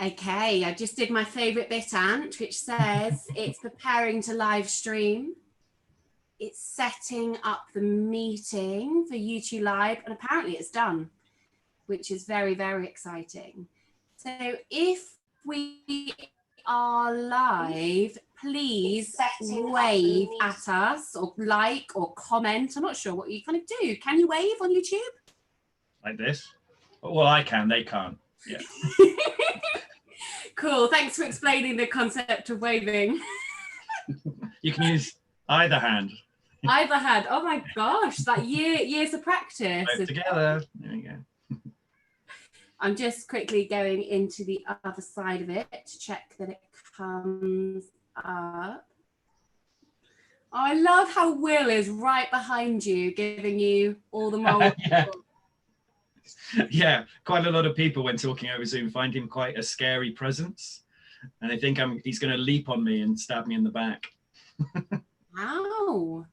Okay, I just did my favourite bit, Ant, which says it's preparing to live stream. It's setting up the meeting for YouTube Live, and apparently it's done, which is very, very exciting. So if we are live, please wave at us or like or comment. I'm not sure what you kind of do. Can you wave on YouTube? Like this? Well, I can, they can't. Yeah. Cool, thanks for explaining the concept of waving. You can use either hand. Either hand. Oh my gosh, that years of practice. Both together. There we go. I'm just quickly going into the other side of it to check that it comes up. Oh, I love how Will is right behind you, giving you all the moral. Yeah, quite a lot of people when talking over Zoom find him quite a scary presence, and they think he's going to leap on me and stab me in the back. Wow,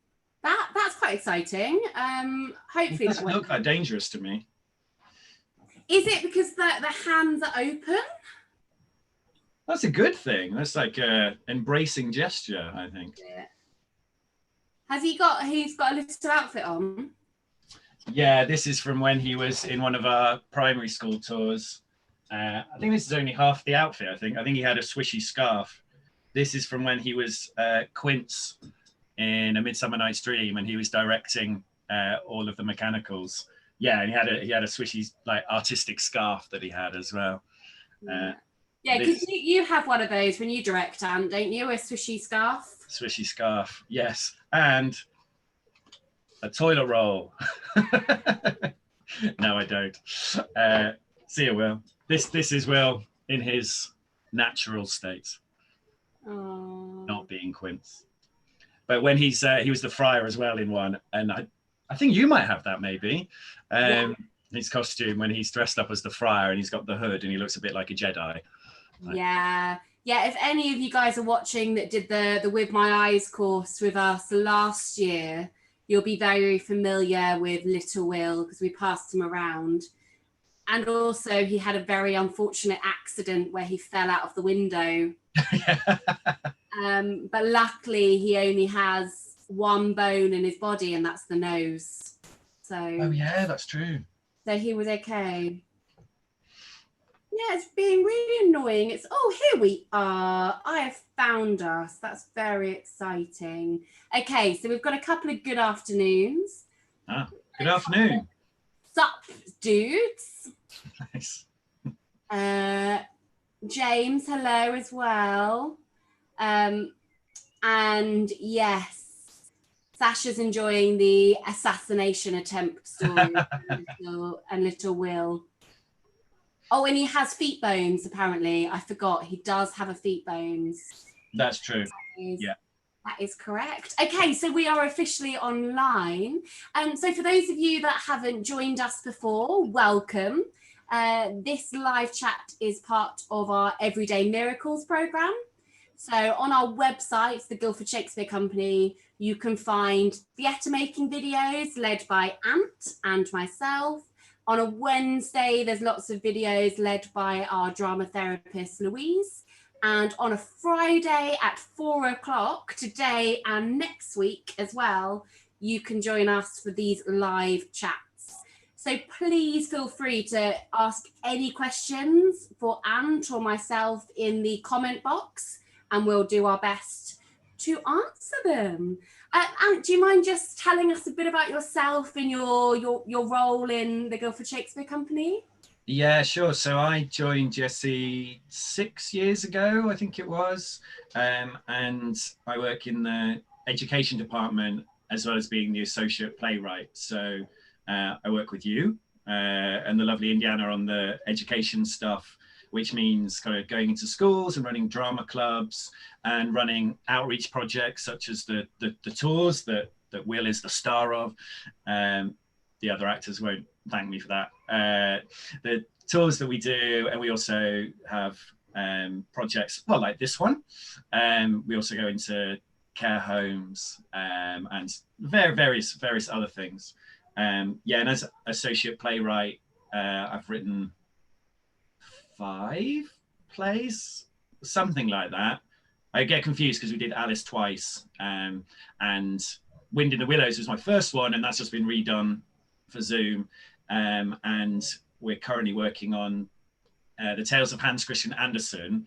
that's quite exciting. Hopefully, It doesn't look that dangerous to me. Is it because the hands are open? That's a good thing. That's like a embracing gesture, I think. Yeah. He's got a little outfit on? Yeah, this is from when he was in one of our primary school tours. I think this is only half the outfit, I think he had a swishy scarf. This is from when he was Quince in A Midsummer Night's Dream, and he was directing all of the mechanicals. Yeah, and he had a swishy, like, artistic scarf that he had as well. Yeah, because you have one of those when you direct, Anne, don't you? A swishy scarf? Swishy scarf, yes. And a toilet roll. No, I don't. See you, Will. This is Will in his natural state. Aww. Not being Quince. But when he was the friar as well in one, and I think you might have that maybe. His costume when he's dressed up as the friar and he's got the hood and he looks a bit like a Jedi. Yeah. If any of you guys are watching that did the With My Eyes course with us last year, you'll be very familiar with Little Will because we passed him around. And also he had a very unfortunate accident where he fell out of the window. But luckily he only has one bone in his body and that's the nose. So oh yeah, that's true. So he was okay. Yeah, it's being really annoying. Here we are. I have found us. That's very exciting. Okay, so we've got a couple of good afternoons. Good afternoon. Sup, dudes. Nice. James, hello as well. And yes, Sasha's enjoying the assassination attempt story and little Will. Oh, and he has feet bones, apparently. I forgot. He does have a feet bones. That's true. Yeah. That is correct. Okay, so we are officially online. So for those of you that haven't joined us before, welcome. This live chat is part of our Everyday Miracles programme. So on our website, the Guildford Shakespeare Company, you can find theatre making videos led by Ant and myself. On a Wednesday, there's lots of videos led by our drama therapist, Louise. And on a Friday at 4:00 today and next week as well, you can join us for these live chats. So please feel free to ask any questions for Ant or myself in the comment box, and we'll do our best to answer them. Ant, do you mind just telling us a bit about yourself and your role in the Guildford Shakespeare Company? Yeah, sure. So I joined GSC 6 years ago, I think it was, and I work in the education department as well as being the associate playwright. So I work with you and the lovely Indiana on the education stuff, which means kind of going into schools and running drama clubs and running outreach projects such as the tours that Will is the star of. The other actors won't thank me for that. The tours that we do, and we also have projects, well, like this one. We also go into care homes and various other things. Yeah, and as associate playwright, I've written 5 plays, something like that. I get confused because we did Alice twice, and Wind in the Willows was my first one, and that's just been redone for Zoom. And we're currently working on the Tales of Hans Christian Andersen,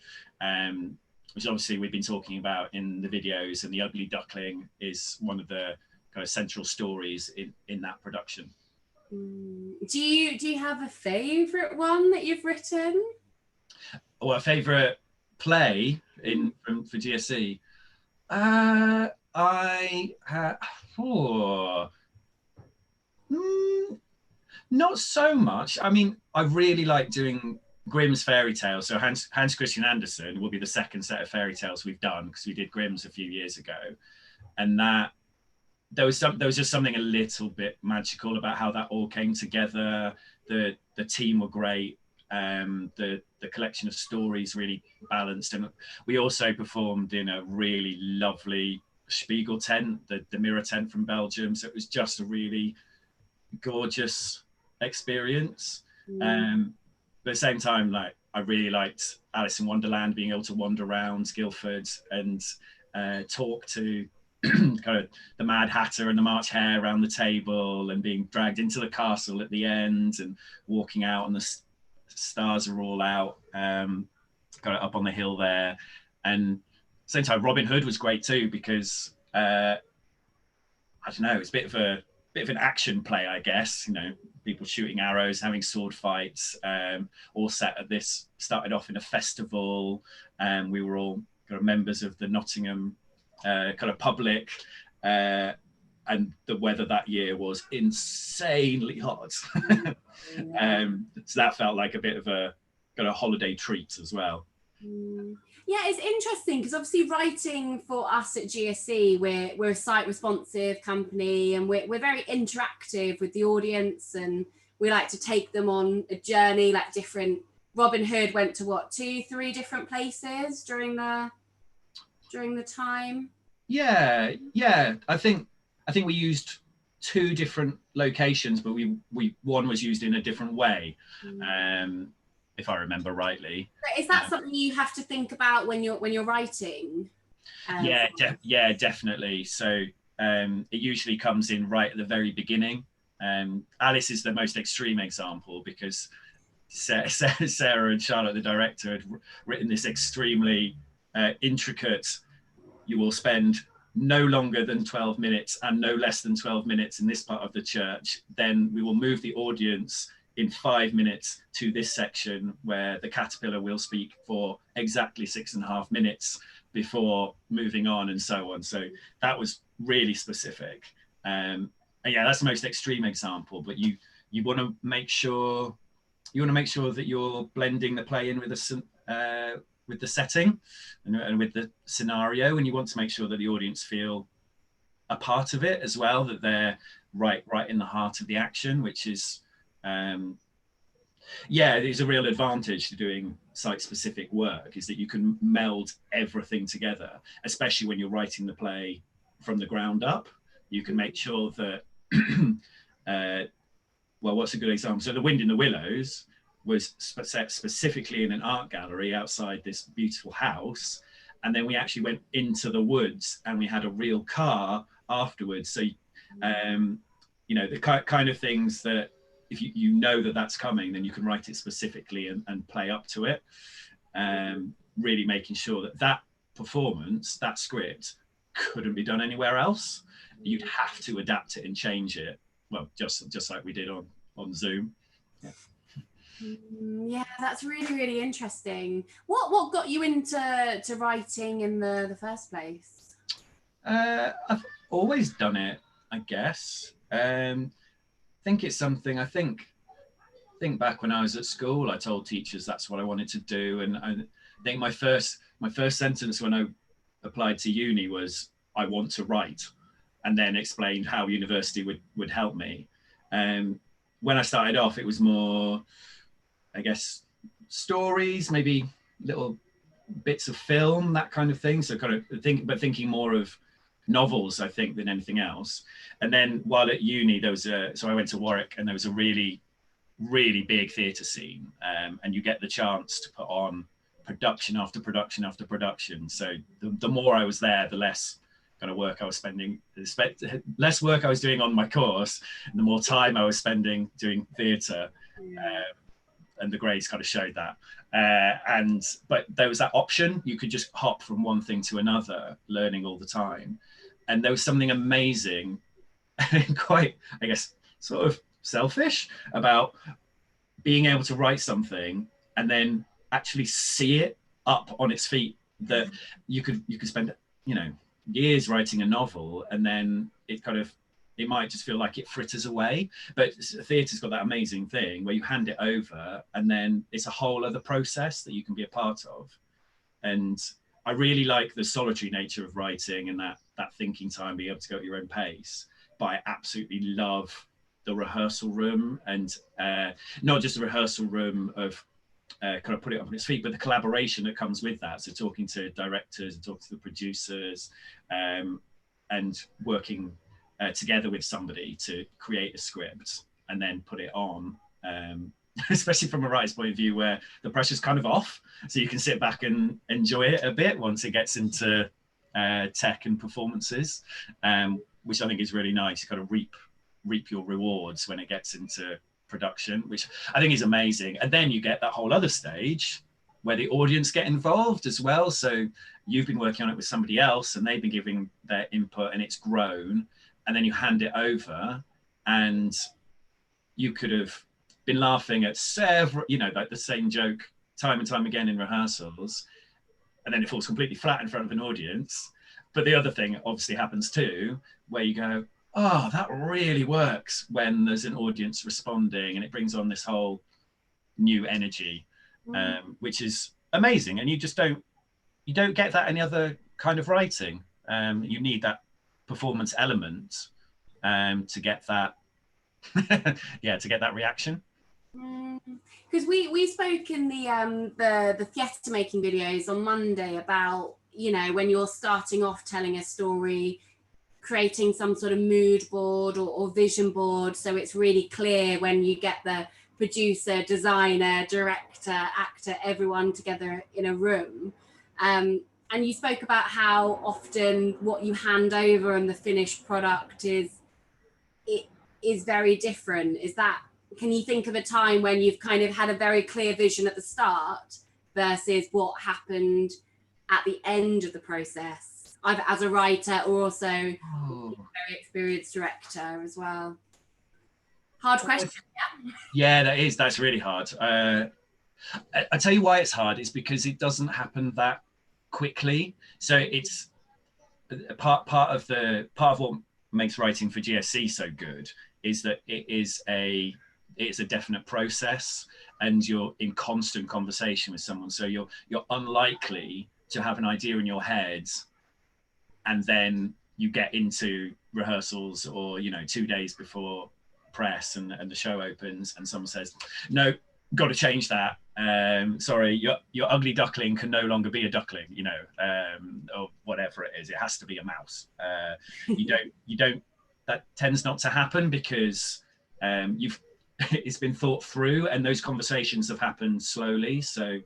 which obviously we've been talking about in the videos, and The Ugly Duckling is one of the kind of central stories in that production. Do you have a favourite one that you've written? Or a favourite play for GSC? Not so much. I mean, I really like doing Grimm's fairy tales. So Hans Christian Andersen will be the second set of fairy tales we've done, because we did Grimm's a few years ago, and there was just something a little bit magical about how that all came together. The team were great. The collection of stories really balanced, and we also performed in a really lovely Spiegel tent, the mirror tent from Belgium. So it was just a really gorgeous experience. But at the same time, like, I really liked Alice in Wonderland, being able to wander around Guildford and talk to kind of the Mad Hatter and the March Hare around the table, and being dragged into the castle at the end and walking out, and the stars are all out, kind of up on the hill there. And at the same time, Robin Hood was great too, because I don't know, it's a bit of an action play, I guess. You know, people shooting arrows, having sword fights, all set at this. Started off in a festival, and we were all kind of members of the Nottingham kind of public, and the weather that year was insanely hot. So that felt like a bit of a kind of holiday treat as well. Yeah, it's interesting because obviously writing for us at GSC, we're a site responsive company, and we're very interactive with the audience, and we like to take them on a journey. Like different, Robin Hood went to what, 2-3 different places during the time? Yeah. I think we used 2 different locations, but one was used in a different way, if I remember rightly. Is that something you have to think about when you're writing? Yeah, definitely. So it usually comes in right at the very beginning. Alice is the most extreme example, because Sarah and Charlotte, the director, had written this extremely intricate, you will spend no longer than 12 minutes and no less than 12 minutes in this part of the church. Then we will move the audience in 5 minutes to this section where the caterpillar will speak for exactly 6.5 minutes before moving on, and so on. So that was really specific. And yeah, that's the most extreme example, but you want to make sure that you're blending the play in with the setting and with the scenario, and you want to make sure that the audience feel a part of it as well, that they're right in the heart of the action, which is it's a real advantage to doing site-specific work, is that you can meld everything together, especially when you're writing the play from the ground up. You can make sure that what's a good example? So The Wind in the Willows was set specifically in an art gallery outside this beautiful house, and then we actually went into the woods and we had a real car afterwards. So the kind of things that if you know that that's coming, then you can write it specifically and play up to it. Really making sure that performance, that script, couldn't be done anywhere else. You'd have to adapt it and change it. Well, just like we did on Zoom. Yeah, that's really, really interesting. What got you into writing in the first place? I've always done it, I guess. I think it's something. I think back when I was at school, I told teachers that's what I wanted to do, and I think my first sentence when I applied to uni was, "I want to write," and then explained how university would help me. When I started off, it was more, I guess, stories, maybe little bits of film, that kind of thing. So kind of thinking more of novels, I think, than anything else. And then while at uni, so I went to Warwick, and there was a really, really big theatre scene, and you get the chance to put on production after production after production. So the more I was there, the less kind of work I was spending, less work I was doing on my course, and the more time I was spending doing theatre. And the grades kind of showed that. But there was that option. You could just hop from one thing to another, learning all the time. And there was something amazing and quite, I guess, sort of selfish about being able to write something and then actually see it up on its feet. That you could spend, you know, years writing a novel, and then it might just feel like it fritters away. But theatre's got that amazing thing where you hand it over and then it's a whole other process that you can be a part of. And I really like the solitary nature of writing and that thinking time, being able to go at your own pace. But I absolutely love the rehearsal room, and not just the rehearsal room of kind of put it up on its feet, but the collaboration that comes with that. So talking to directors and talking to the producers, and working together with somebody to create a script and then put it on, especially from a writer's point of view where the pressure's kind of off, so you can sit back and enjoy it a bit once it gets into tech and performances, which I think is really nice. You kind of reap your rewards when it gets into production, which I think is amazing. And then you get that whole other stage where the audience get involved as well. So you've been working on it with somebody else and they've been giving their input and it's grown, and then you hand it over and you could have been laughing at several, you know, like the same joke time and time again in rehearsals, and then it falls completely flat in front of an audience. But the other thing obviously happens too, where you go, oh, that really works when there's an audience responding, and it brings on this whole new energy, which is amazing. And you don't get that any other kind of writing. You need that performance element to get that to get that reaction. Because we spoke in the theatre making videos on Monday about, you know, when you're starting off telling a story, creating some sort of mood board or vision board, so it's really clear when you get the producer, designer, director, actor, everyone together in a room. And you spoke about how often what you hand over and the finished product is very different. Can you think of a time when you've kind of had a very clear vision at the start versus what happened at the end of the process, either as a writer or also a very experienced director as well? Hard question. Yeah, that's really hard. I tell you why it's hard. It's because it doesn't happen that quickly. So it's part of what makes writing for GSC so good is that it's a definite process, and you're in constant conversation with someone. So you're unlikely to have an idea in your head and then you get into rehearsals or, you know, 2 days before press and the show opens and someone says, no, got to change that. Sorry, your ugly duckling can no longer be a duckling, you know, or whatever it is. It has to be a mouse. You don't. That tends not to happen because it's been thought through, and those conversations have happened slowly. So,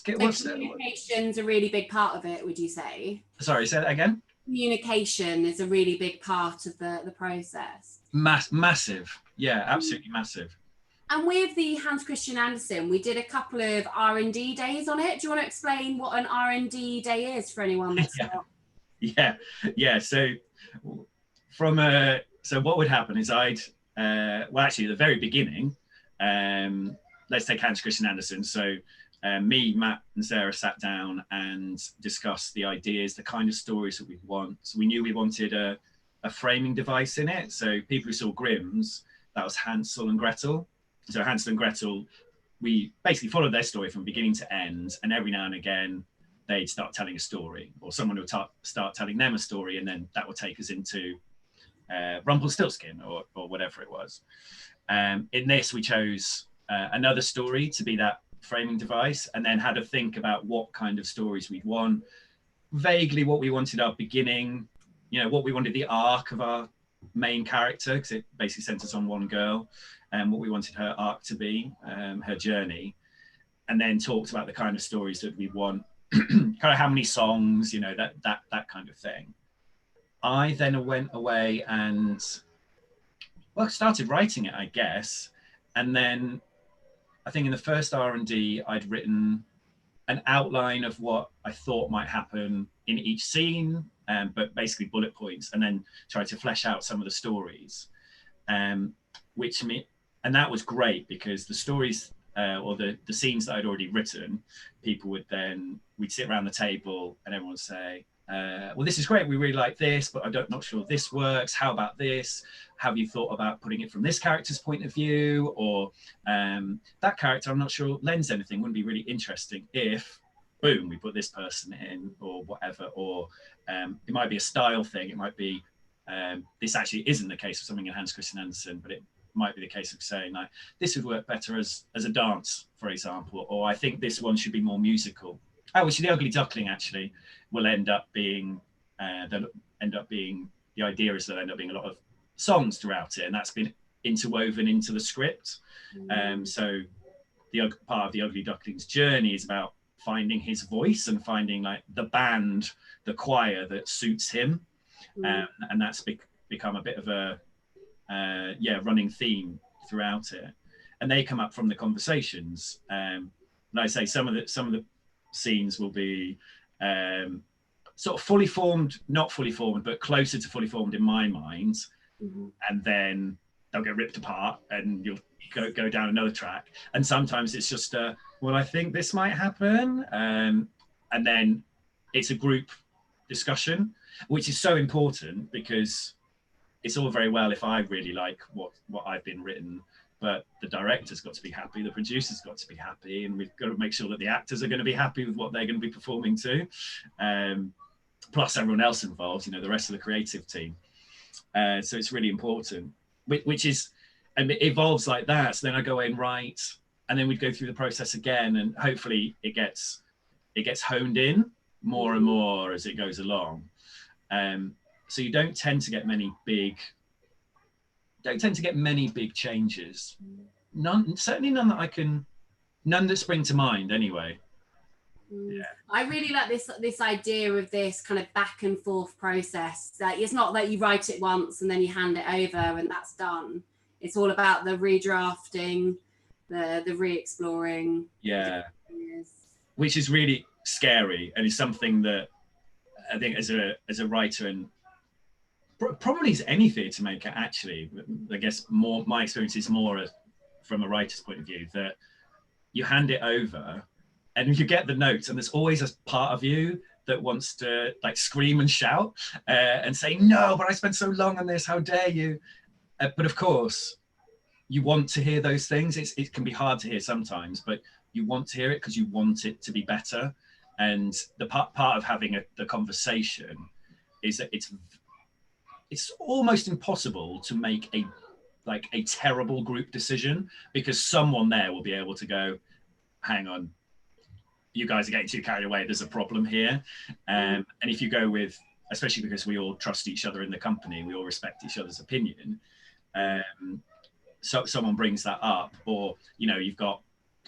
communication's a really big part of it. Would you say? Sorry, say that again. Communication is a really big part of the process. Massive, yeah, absolutely massive. And with the Hans Christian Andersen, we did a couple of R&D days on it. Do you want to explain what an R&D day is for anyone that's not? Yeah. So what would happen is at the very beginning, let's take Hans Christian Andersen. So me, Matt and Sarah sat down and discussed the ideas, the kind of stories that we want. So we knew we wanted a framing device in it. So people who saw Grimm's, that was Hansel and Gretel. So Hansel and Gretel, we basically followed their story from beginning to end, and every now and again they'd start telling a story, or someone would start telling them a story, and then that would take us into Rumpelstiltskin or whatever it was. In this, we chose another story to be that framing device, and then had to think about what kind of stories we'd want, vaguely what we wanted our beginning, you know, what we wanted the arc of our main character, because it basically centers on one girl, and what we wanted her arc to be, her journey. and then talked about the kind of stories that we want, kind of how many songs, you know, that kind of thing. I then went away and, well, started writing it, I guess. And then I think in the first R&D, I'd written an outline of what I thought might happen in each scene, but basically bullet points, and then tried to flesh out some of the stories. And that was great because the stories or the scenes that I'd already written, people would then, we'd sit around the table and everyone would say, well, this is great, we really like this, but I'm not sure this works. How about this? Have you thought about putting it from this character's point of view? Or that character, I'm not sure lends anything, wouldn't be really interesting if, boom, we put this person in, or whatever. Or it might be a style thing. It might be, this actually isn't the case of something in Hans Christian Andersen, but it might be the case of saying, like, this would work better as a dance, for example, or I think this one should be more musical. Oh, which The Ugly Duckling actually will end up being, the idea is there'll end up being a lot of songs throughout it, and that's been interwoven into the script. So the part of The Ugly Duckling's journey is about finding his voice and finding like the band, the choir that suits him. And that's become a bit of a running theme throughout it. And they come up from the conversations. Like I say, some of the scenes will be sort of fully formed, not fully formed, but closer to fully formed in my mind. And then they'll get ripped apart and you'll go down another track. And sometimes it's just well, I think this might happen. And then it's a group discussion, which is so important, because it's all very well if I really like what I've been written, but the director's got to be happy, the producer's got to be happy, and we've got to make sure that the actors are going to be happy with what they're going to be performing too. Plus everyone else involved, you know, the rest of the creative team. So it's really important, which is, and it evolves like that. So then I go in, write, and then we'd go through the process again, and hopefully it gets honed in more and more as it goes along. So you don't tend to get many big changes. Certainly none that spring to mind anyway. Yeah. I really like this idea of this kind of back and forth process. That it's not that you write it once and then you hand it over and that's done. It's all about the redrafting, the re-exploring. Yeah. Which is really scary, and is something that I think as a writer, and probably as any theatre maker actually, I guess my experience is more from a writer's point of view, that you hand it over and you get the notes, and there's always a part of you that wants to like scream and shout and say, no, but I spent so long on this, how dare you? But of course, you want to hear those things. It can be hard to hear sometimes, but you want to hear it because you want it to be better. And the part of having the conversation is that it's almost impossible to make a terrible group decision, because someone there will be able to go, hang on, you guys are getting too carried away, there's a problem here. And if you go with, especially because we all trust each other in the company, we all respect each other's opinion, so someone brings that up, or, you know, you've got,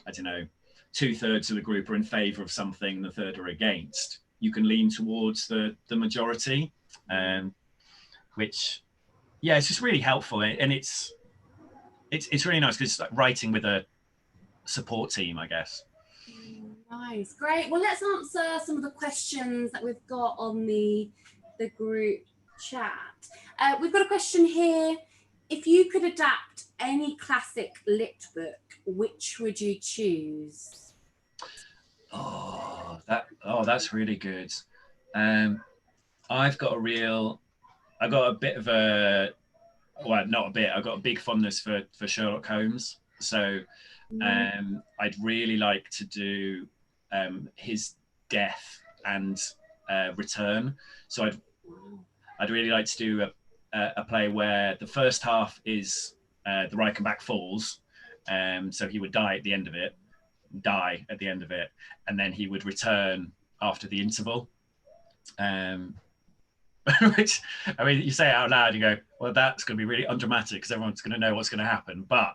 I don't know, 2/3 of the group are in favor of something, the third are against, you can lean towards the majority, which, yeah, it's just really helpful. And it's really nice because it's like writing with a support team, I guess. Nice, great. Well, let's answer some of the questions that we've got on the group chat. We've got a question here. If you could adapt any classic lit book, which would you choose? That's really good. I've got a bit of a, well, not a bit, I've got a big fondness for Sherlock Holmes. So I'd really like to do his death and return. So I'd really like to do a play where the first half is the Reichenbach Falls. So he would die at the end of it, and then he would return after the interval. Which, I mean, you say it out loud, you go, well, that's going to be really undramatic because everyone's going to know what's going to happen. But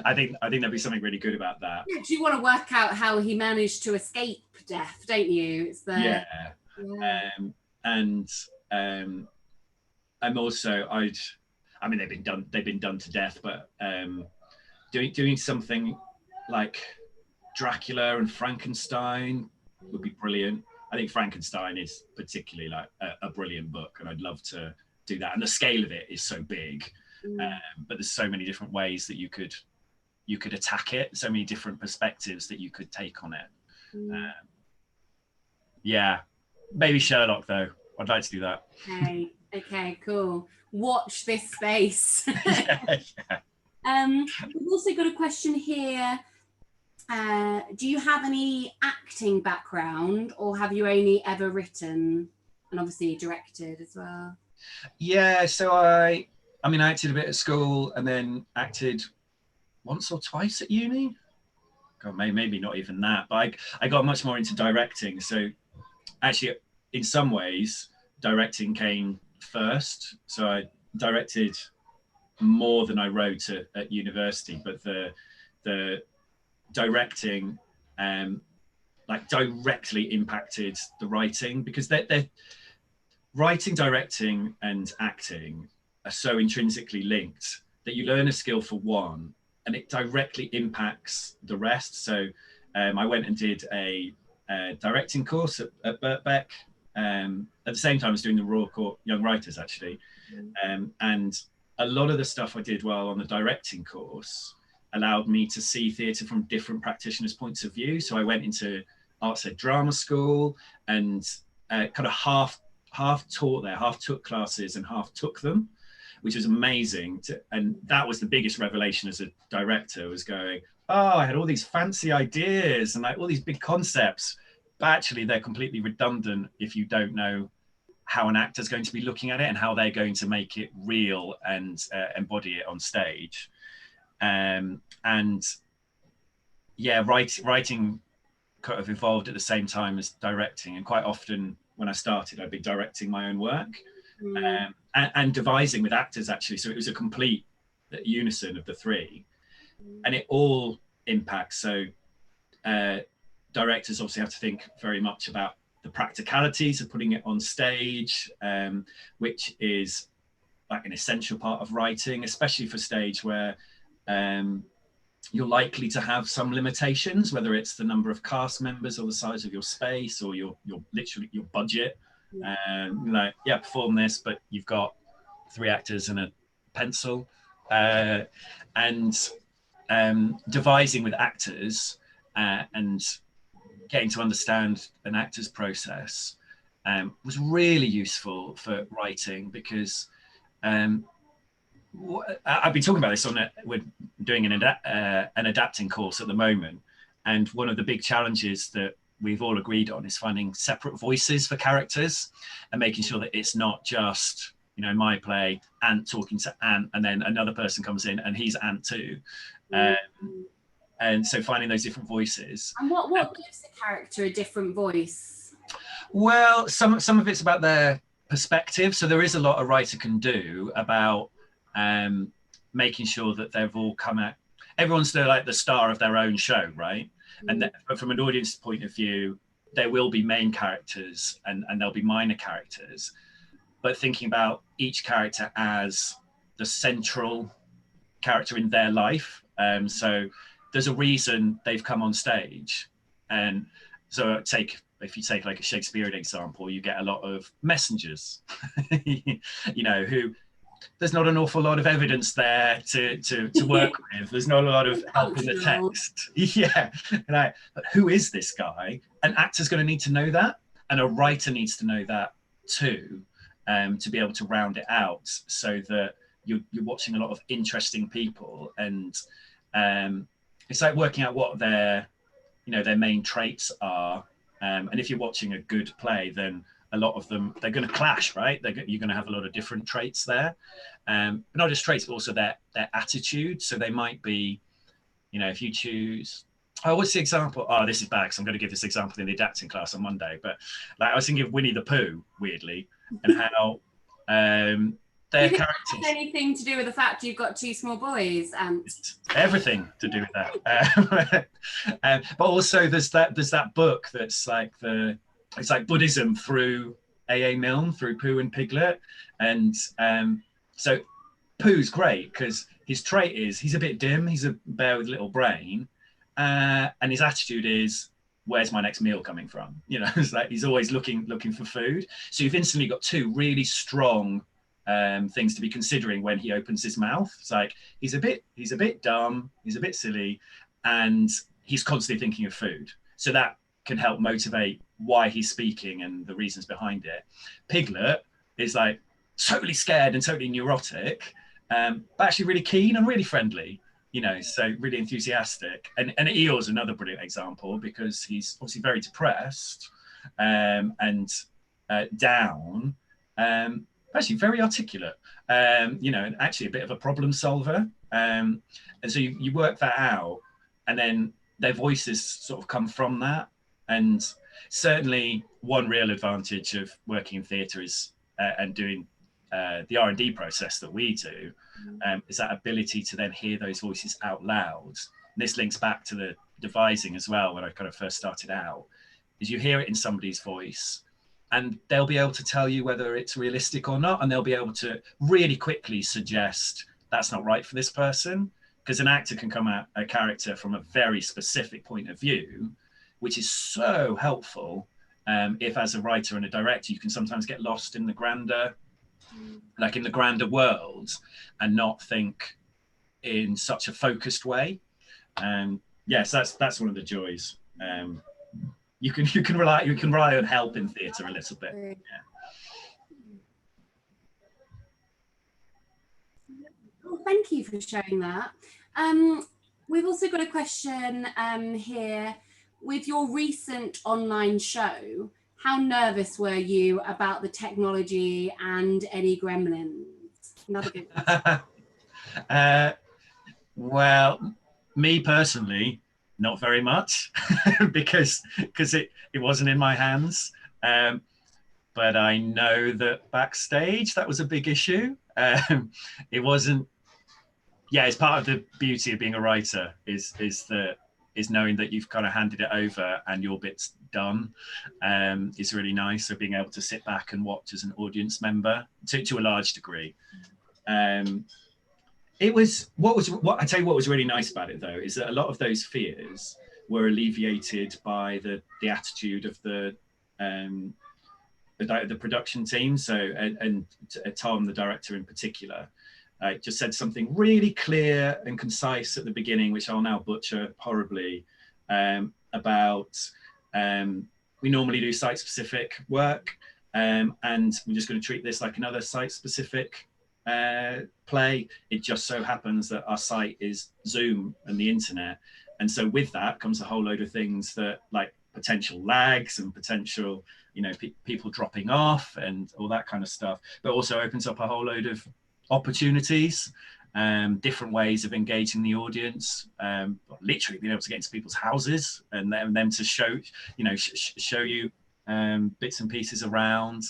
I think there'd be something really good about that. Yeah, you want to work out how he managed to escape death, don't you? It's the Yeah. yeah. And I'm also I mean they've been done to death, but doing something like Dracula and Frankenstein would be brilliant. I think Frankenstein is particularly like a brilliant book, and I'd love to do that. And the scale of it is so big, but there's so many different ways that you could attack it, so many different perspectives that you could take on it. Yeah, maybe Sherlock though. I'd like to do that. Okay, cool. Watch this space. Yeah. We've also got a question here. Do you have any acting background, or have you only ever written and obviously directed as well? Yeah, so I acted a bit at school and then acted once or twice at uni. God, maybe not even that, but I got much more into directing. So actually, in some ways, directing came first. So I directed more than I wrote at university, but the directing like directly impacted the writing, because they're writing, directing, and acting are so intrinsically linked that you learn a skill for one and it directly impacts the rest. So I went and did a directing course at Birkbeck at the same time as doing the Royal Court Young Writers, actually. And a lot of the stuff I did while on the directing course allowed me to see theatre from different practitioners' points of view. So I went into arts ed drama school and kind of half taught there, half took classes and half took them, which was amazing. And that was the biggest revelation as a director, was going, oh, I had all these fancy ideas and like all these big concepts, but actually they're completely redundant if you don't know how an actor's going to be looking at it and how they're going to make it real and embody it on stage. And yeah, writing kind of evolved at the same time as directing, and quite often when I started I'd be directing my own work and devising with actors, actually. So it was a complete unison of the three, and it all impacts. So directors obviously have to think very much about the practicalities of putting it on stage, which is like an essential part of writing, especially for stage where you're likely to have some limitations, whether it's the number of cast members or the size of your space or your literally your budget. Like, yeah, perform this, but you've got 3 actors and a pencil. And devising with actors and getting to understand an actor's process was really useful for writing, because I've been talking about this we're doing an adapting course at the moment, and one of the big challenges that we've all agreed on is finding separate voices for characters and making sure that it's not just, you know, my play, Ant talking to Ant, and then another person comes in and he's Ant too. And so finding those different voices. And what gives the character a different voice? Well, some of it's about their perspective. So there is a lot a writer can do about making sure that they've all come at, everyone's like the star of their own show, right? And but from an audience point of view, there will be main characters and there'll be minor characters, but thinking about each character as the central character in their life. So there's a reason they've come on stage. And so if you take like a Shakespearean example, you get a lot of messengers, you know, who there's not an awful lot of evidence there to work with. There's not a lot of help in the text. Yeah. And who is this guy? An actor's going to need to know that, and a writer needs to know that too, to be able to round it out, so that you're watching a lot of interesting people. And it's like working out what their main traits are. And if you're watching a good play, then a lot of them, they're going to clash, right? You're going to have a lot of different traits there. But not just traits, but also their attitude. So they might be, you know, if you choose, what's the example? Oh, this is bad, because I'm going to give this example in the adapting class on Monday. But like, I was thinking of Winnie the Pooh, weirdly, and how their Do you think characters. that has anything to do with the fact you've got two small boys? It's everything to do with that. But also there's that book that's like it's like Buddhism through A.A. Milne, through Pooh and Piglet. And so Pooh's great because his trait is he's a bit dim, he's a bear with a little brain, and his attitude is, where's my next meal coming from? You know, it's like he's always looking for food. So you've instantly got two really strong things to be considering when he opens his mouth. It's like he's a bit dumb, he's a bit silly, and he's constantly thinking of food. So that can help motivate why he's speaking and the reasons behind it. Piglet is like totally scared and totally neurotic, but actually really keen and really friendly. You know, so really enthusiastic. And Eeyore's another brilliant example because he's obviously very depressed and down, actually very articulate, you know, and actually a bit of a problem solver. And so you work that out, and then their voices sort of come from that. And certainly one real advantage of working in theatre is and doing the R&D process that we do is that ability to then hear those voices out loud. And this links back to the devising as well, when I kind of first started out, is you hear it in somebody's voice and they'll be able to tell you whether it's realistic or not, and they'll be able to really quickly suggest that's not right for this person, because an actor can come at a character from a very specific point of view, which is so helpful. If as a writer and a director you can sometimes get lost in the grander world and not think in such a focused way. Yes, that's one of the joys. You can rely on help in theatre a little bit. Yeah. Well, thank you for sharing that. We've also got a question here. With your recent online show, how nervous were you about the technology and any gremlins? Another good question. Well, me personally, not very much, because it wasn't in my hands. But I know that backstage that was a big issue. It wasn't. Yeah, it's part of the beauty of being a writer is knowing that you've kind of handed it over and your bit's done. It's really nice. So being able to sit back and watch as an audience member to a large degree. It was what I tell you what was really nice about it though is that a lot of those fears were alleviated by the attitude of the production team. So and Tom, the director in particular, just said something really clear and concise at the beginning, which I'll now butcher horribly, about we normally do site-specific work, and we're just going to treat this like another site-specific play. It just so happens that our site is Zoom and the internet, and so with that comes a whole load of things that like potential lags and potential, you know, people dropping off and all that kind of stuff, but also opens up a whole load of opportunities, different ways of engaging the audience, literally being able to get into people's houses and them to show you bits and pieces around,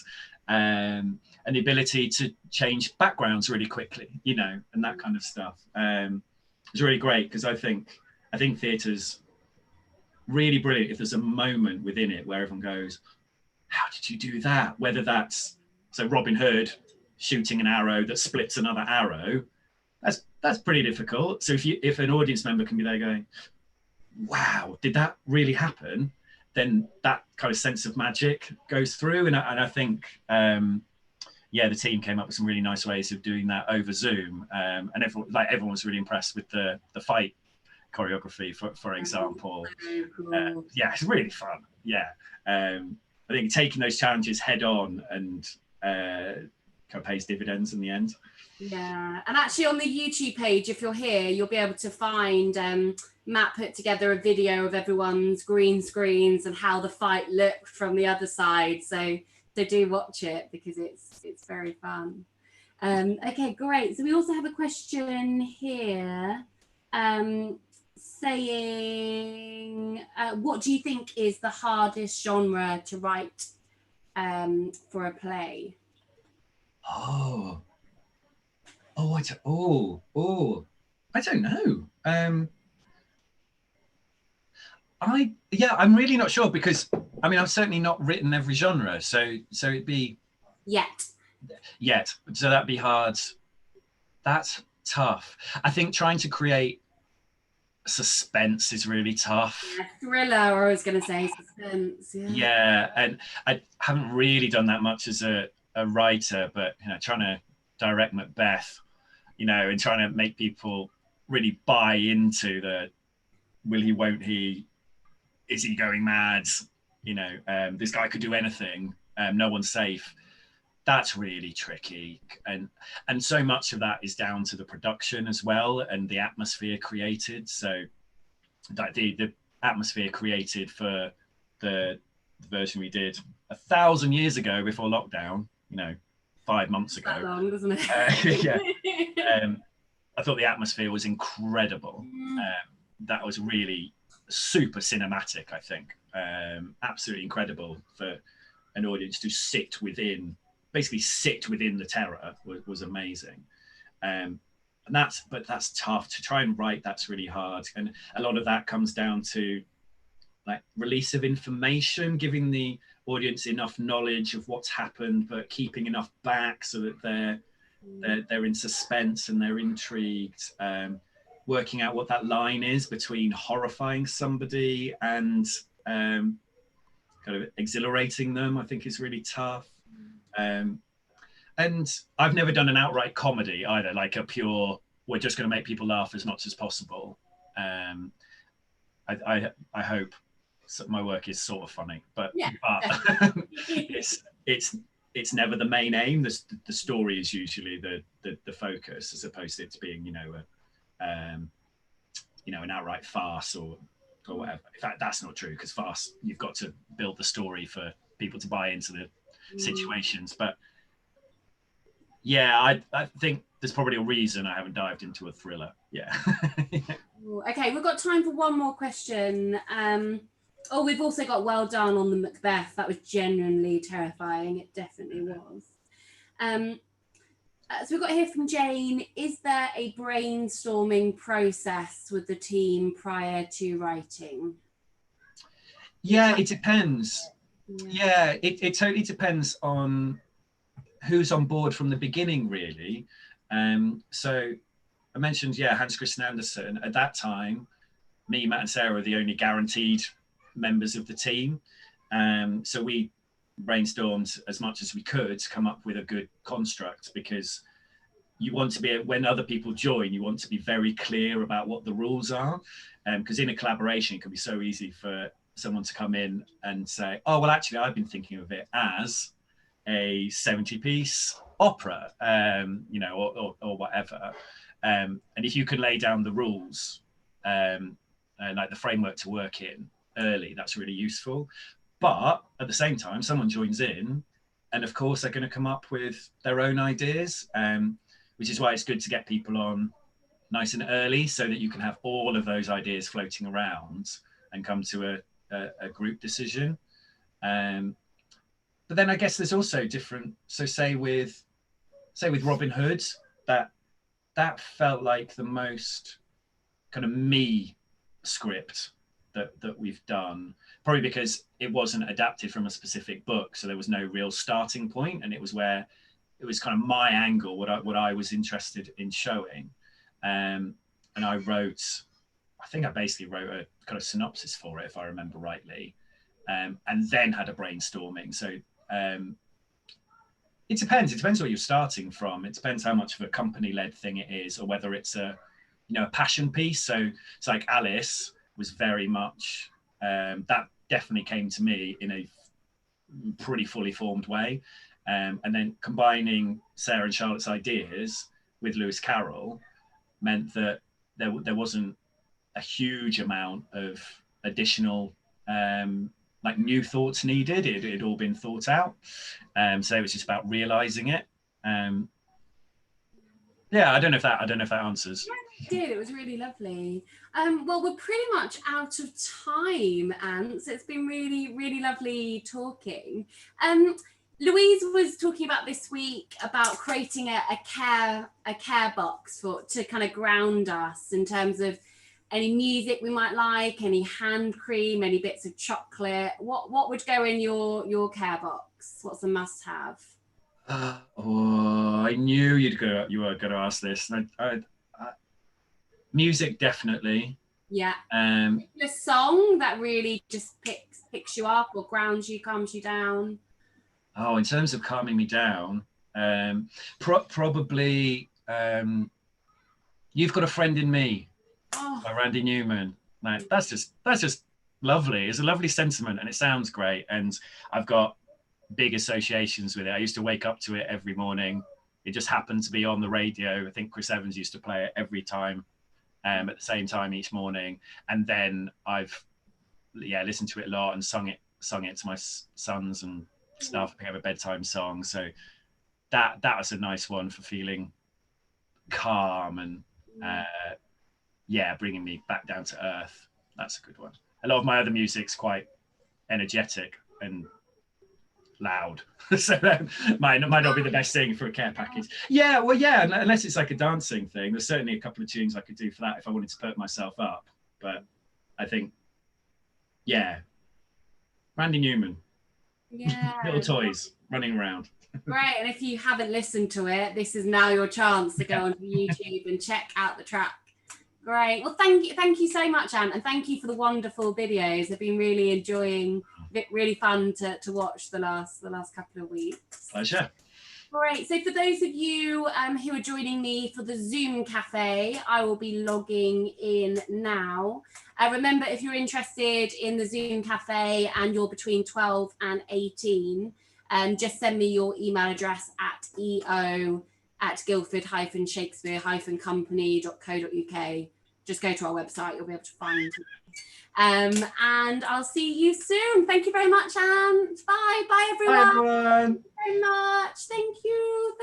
and the ability to change backgrounds really quickly, you know, and that kind of stuff. It's really great because I think theatre's really brilliant if there's a moment within it where everyone goes, how did you do that? Whether that's Robin Hood shooting an arrow that splits another arrow, that's pretty difficult. So if an audience member can be there going, wow, did that really happen? Then that kind of sense of magic goes through. And I think, the team came up with some really nice ways of doing that over Zoom. And everyone was really impressed with the fight choreography, for example. It's really fun. I think taking those challenges head on and kind of pays dividends in the end. Yeah, and actually on the YouTube page, if you're here, you'll be able to find Matt put together a video of everyone's green screens and how the fight looked from the other side. So do watch it because it's very fun. Okay, great. So we also have a question here saying, what do you think is the hardest genre to write for a play? Oh, I don't know. I'm really not sure, because I mean, I've certainly not written every genre, so it'd be yet. So that'd be hard. That's tough. I think trying to create suspense is really tough. Yeah, thriller, I was going to say suspense. Yeah, and I haven't really done that much as a writer, but trying to direct Macbeth, and trying to make people really buy into the will he, won't he, is he going mad, this guy could do anything, no one's safe. That's really tricky, and so much of that is down to the production as well, and the atmosphere created. So like the atmosphere created for the version we did 1,000 years ago before lockdown, 5 months ago. That long, doesn't it? Yeah. I thought the atmosphere was incredible. That was really super cinematic, I think. Absolutely incredible for an audience to sit within the terror was amazing. And that's tough to try and write. That's really hard. And a lot of that comes down to like release of information, giving the audience enough knowledge of what's happened, but keeping enough back so that they're in suspense and they're intrigued. Working out what that line is between horrifying somebody and kind of exhilarating them, I think is really tough. And I've never done an outright comedy either, like a pure, we're just going to make people laugh as much as possible. I hope my work is sort of funny, but it's never the main aim. The story is usually the focus, as opposed to it being, an outright farce or whatever. In fact, that's not true, because farce, you've got to build the story for people to buy into the situations. But yeah, I think there's probably a reason I haven't dived into a thriller. Yeah. Okay, we've got time for one more question. We've also got well done on the Macbeth. That was genuinely terrifying. It definitely was. So we've got here from Jane, is there a brainstorming process with the team prior to writing? Yeah, it depends. Yeah, it totally depends on who's on board from the beginning, really. So I mentioned, Hans Christian Andersen. At that time, me, Matt and Sarah were the only guaranteed members of the team. So we brainstormed as much as we could to come up with a good construct, because you want to be, when other people join, you want to be very clear about what the rules are. Because in a collaboration, it can be so easy for someone to come in and say, oh, well, actually, I've been thinking of it as a 70-piece opera, or whatever. And if you can lay down the rules and like the framework to work in early, that's really useful. But at the same time, someone joins in, and of course they're going to come up with their own ideas, which is why it's good to get people on nice and early, so that you can have all of those ideas floating around and come to a group decision. But then I guess there's also different. So say with Robin Hood, that felt like the most kind of me script that we've done, probably because it wasn't adapted from a specific book, so there was no real starting point, and it was kind of my angle, what I was interested in showing. And I think I basically wrote a kind of synopsis for it, if I remember rightly, and then had a brainstorming. So it depends what you're starting from. It depends how much of a company-led thing it is, or whether it's a passion piece. So it's like Alice was very much, that definitely came to me in a pretty fully formed way. And then combining Sarah and Charlotte's ideas with Lewis Carroll meant that there wasn't a huge amount of additional like new thoughts needed. It had all been thought out. So it was just about realizing it. Yeah, I don't know if that answers. Yeah, it did. It was really lovely. Well, we're pretty much out of time, Ant. So it's been really, really lovely talking. Louise was talking about this week about creating a care box to kind of ground us in terms of any music we might like, any hand cream, any bits of chocolate. What would go in your care box? What's a must have? I knew you were going to ask this. Music, definitely. Yeah. A song that really just picks you up or grounds you, calms you down. Oh, in terms of calming me down, probably "You've Got a Friend in Me" by Randy Newman. Like, that's just lovely. It's a lovely sentiment, and it sounds great. And I've got big associations with it. I used to wake up to it every morning. It just happened to be on the radio. I think Chris Evans used to play it every time, at the same time each morning. And then I've listened to it a lot and sung it to my sons and stuff. Became a bedtime song. So that was a nice one for feeling calm and bringing me back down to earth. That's a good one. A lot of my other music's quite energetic and loud, so that might not be the best thing for a care package. Unless it's like a dancing thing. There's certainly a couple of tunes I could do for that if I wanted to perk myself up. But I think, Randy Newman. Little toys running around. Right, and if you haven't listened to it, this is now your chance to go onto YouTube and check out the track. Great. Well, thank you so much, Anne, and thank you for the wonderful videos. I've been really enjoying it. Really fun to watch the last couple of weeks. Pleasure. Great. So for those of you who are joining me for the Zoom cafe, I will be logging in now. Remember, if you're interested in the Zoom cafe and you're between 12 and 18, just send me your email address at eo@guildford-shakespeare-company.co.uk. Just go to our website, you'll be able to find it. And I'll see you soon. Thank you very much, Anne. Bye everyone. Bye, everyone. Thank you very much. Thank you.